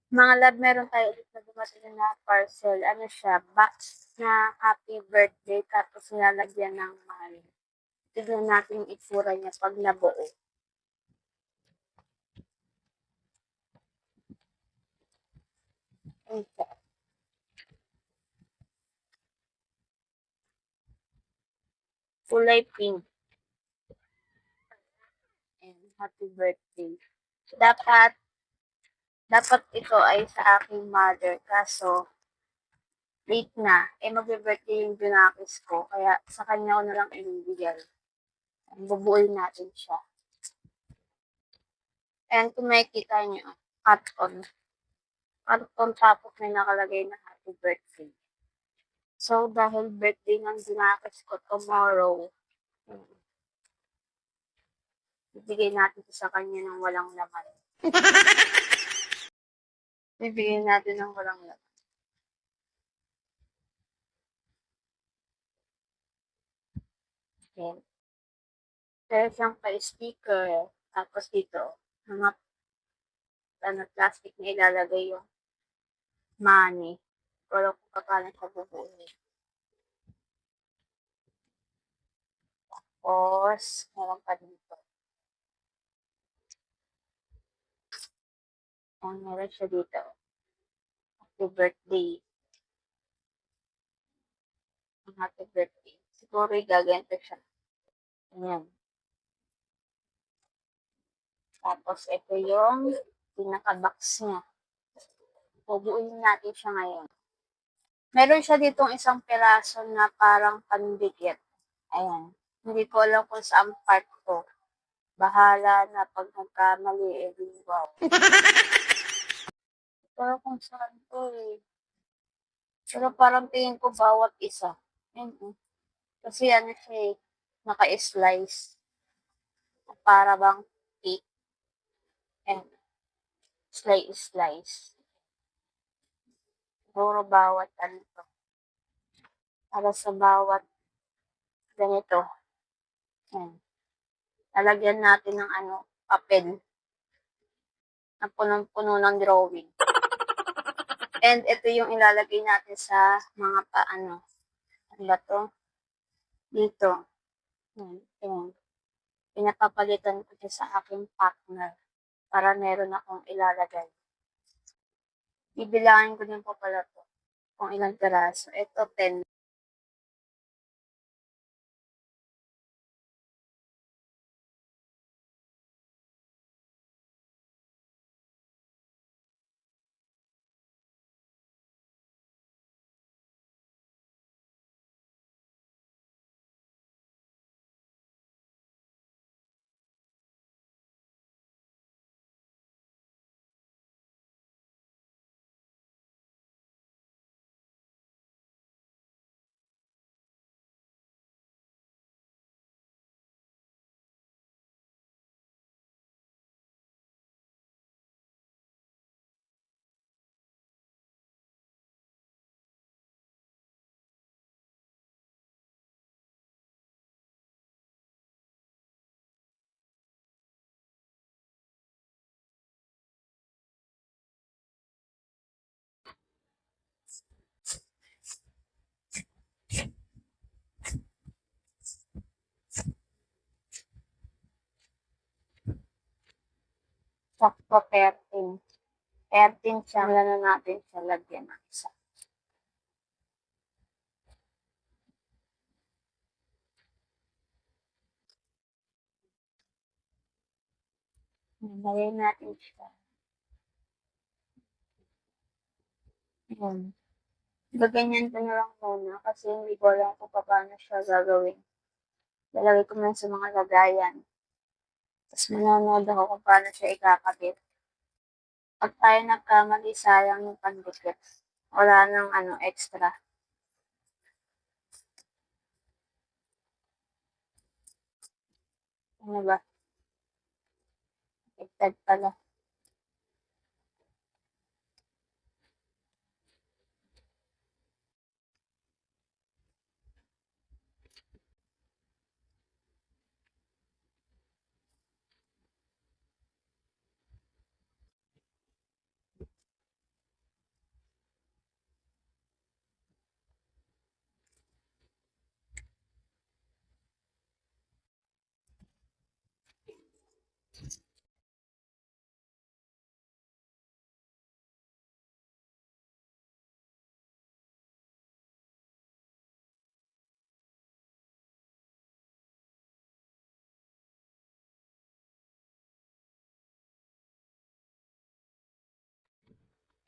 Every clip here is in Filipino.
Mga love, meron tayo ulit na dumating na parcel. Ano siya, box na happy birthday tapos nilalagyan ng mahal. Tignan natin yung itsura niya 'pag nabuo. Ayan siya. Kulay pink. Ayan, happy birthday. Dapat dapat ito ay sa aking mother kaso late na. Magbe-birthday yung Junakis ko kaya sa kanya ko na lang ibibigay. Bubuuin natin siya. Ayan, kung makikita niyo, karton. Karton tapos may nakalagay na happy birthday. So, dahil birthday ng Junakis ko tomorrow, bibigay natin ito sa kanya ng walang laman. Bibigyan natin ng walang laman. Ayan. Meron siyang pa-sticker. Tapos dito, mga plastic na ilalagay yung money. Pero kung paano siya bubuuin. Tapos, meron pa dito. Ayan, meron siya dito. Happy birthday. Happy birthday. Siguro gaganto siya. Ayan. Tapos, ito yung pinaka-box niya. Bubuuin natin siya ngayon. Meron siya ditong isang piraso na parang pandikit. Ayan. Hindi ko alam kung saan part ko. Bahala na 'pag nagkamali, eh, di wow. Pero kung saan 'to, eh. Pero parang tingin ko bawat isa. Ayan, oh. Kasi ano siya, eh, naka-slice. Para bang cake. Ayan, slice. Siguro bawat ano 'to, para sa bawat ganito, ayan, lalagyan natin ng ano, papel na punong-puno ng drawing. And ito yung ilalagay natin sa mga paano, ano ba 'to, dito. Ayan. Pinapapalitan ko siya sa aking partner para meron akong ilalagay. Bibilangin ko din po pala 'to kung ilang piraso. Ito 10. Sakto 13. 13 siya, wala na natin siya lagyan ng isa. Lagay natin siya. Ayan. Gaganyan ko na lang muna kasi hindi ko alam kung paano siya gagawin. Lalagay ko na sa mga lagayan. Tapos manonood ako kung paano siya ikakabit. Pag tayo nagkamali, sayang yung pandikit. Wala nang ano, extra. Ano ba? Bigtad pala.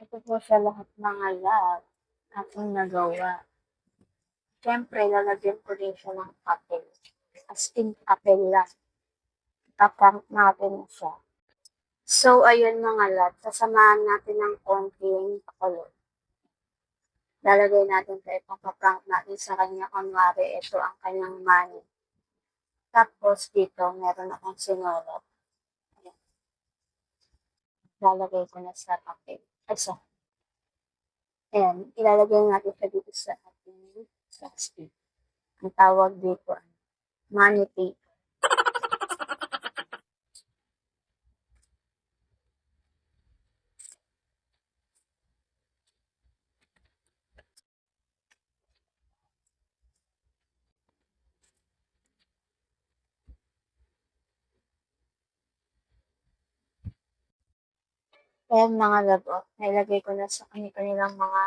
Ito po siya lahat mga love aking nagawa. Siyempre, lalagyan ko din siya ng papel. As in, papel lang. Paprank natin siya. So, ayun mga love, sasamahan natin ng konting pakulo. Lalagay natin ito, ipapaprank natin sa kanya. Kunwari, ito ang kanyang money. Tapos, dito, meron akong sinulat. Lalagay ko na sa papel. Ay, sa ayan, ilalagay natin siya dito sa ating plastic. Ang tawag dito, money tape. Ayan mga labo, nailagay ko na sa kanilang mga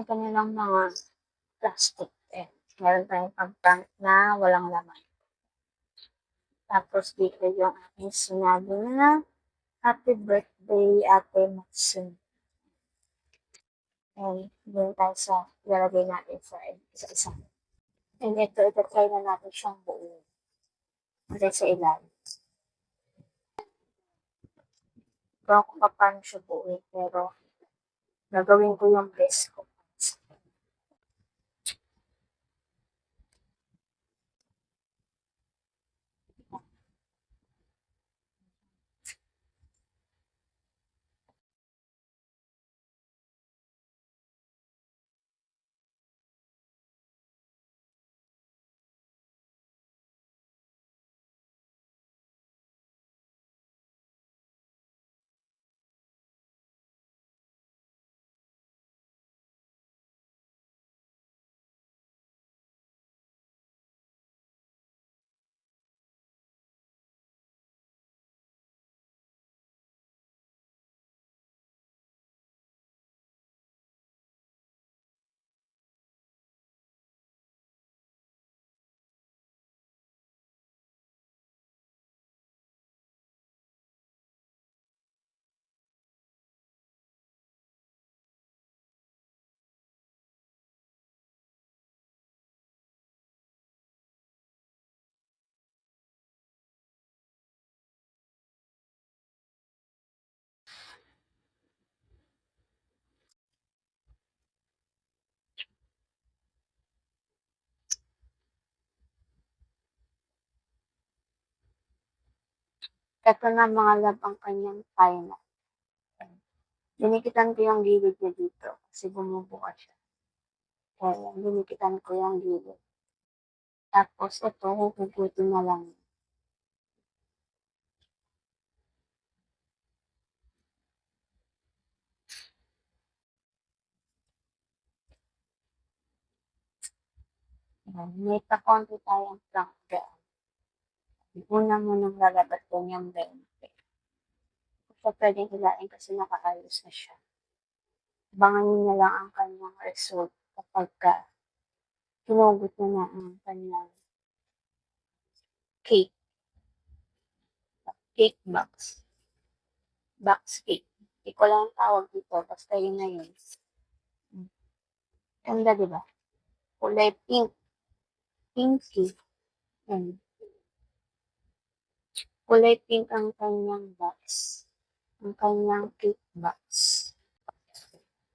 kanilang mga plastic. Ayan, meron tayong pag-prank na walang laman. Tapos dito yung aking sinabi na happy birthday Ate Maxine. And doon tayo sa ilalagay natin sa isa-isa. And ito, try na natin siyang buo. Ito sa ilalim. Kung ako pa paano siya buuin, pero gagawin ko yung best ko. Ito na mga lab ang kanyang final. Dinikitan ko yung gilid niya dito kasi bumubuka siya. Kaya dinikitan ko yung gilid. Tapos ito, huhugutin na lang. May pa-konti tayong plank dyan. Una munang lalabas din yung 20. So, pwedeng hilain kasi nakaayos na siya. Abangan nyo na lang ang kanyang result kapag hinugot na ang kanyang cake. Cake box. Box cake. Hindi ko lang tawag dito. Basta yun na yun. Ganda, diba? Kulay pink. Pinky. Yan. Kulay pink ang kanyang box. Ang kanyang cake box.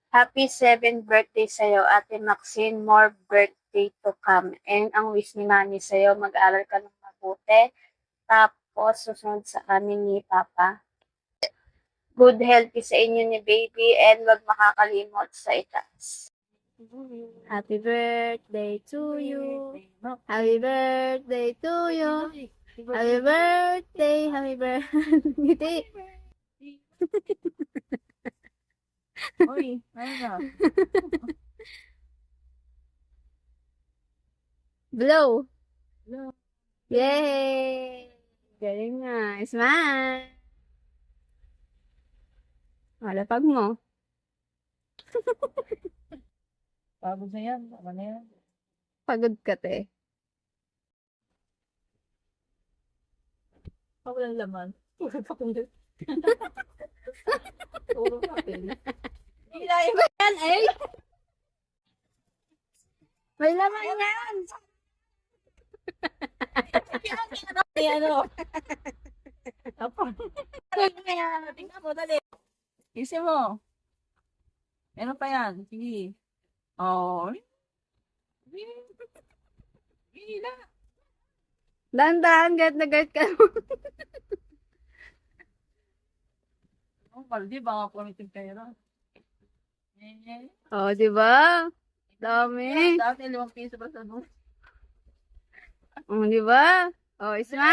Happy 7th birthday sa'yo, Ate Maxine. More birthday to come. And ang wish ni Mami sa'yo, mag-aral ka ng mabuti. Tapos, susunod sa amin ni Papa. Good healthy sa inyo ni baby and wag makakalimot sa itaas. Happy birthday to you. Happy birthday to you. Happy birthday. Happy birthday. Uy, ano na? Blow. Hello. Yay! Galing nga. Smile. Malapag mo. Pagod na yan. Tama na yan. Pagod ka, te. Pag walang laman. Pagod pa kung Puro papel. Hilahin mo. Yan, eh. May laman yan. Ay, ano? Apa? Tingnan mo, dali. Isi mo. Meron pa yan. Sige. Oh. Hila. Dahan-dahan, guard na guard ka. Oh, paldi, baka pumitin kayo na. Oh, di ba? Dami. Dati 5 piso ba sa doon? Oh, di ba? Oh, isma.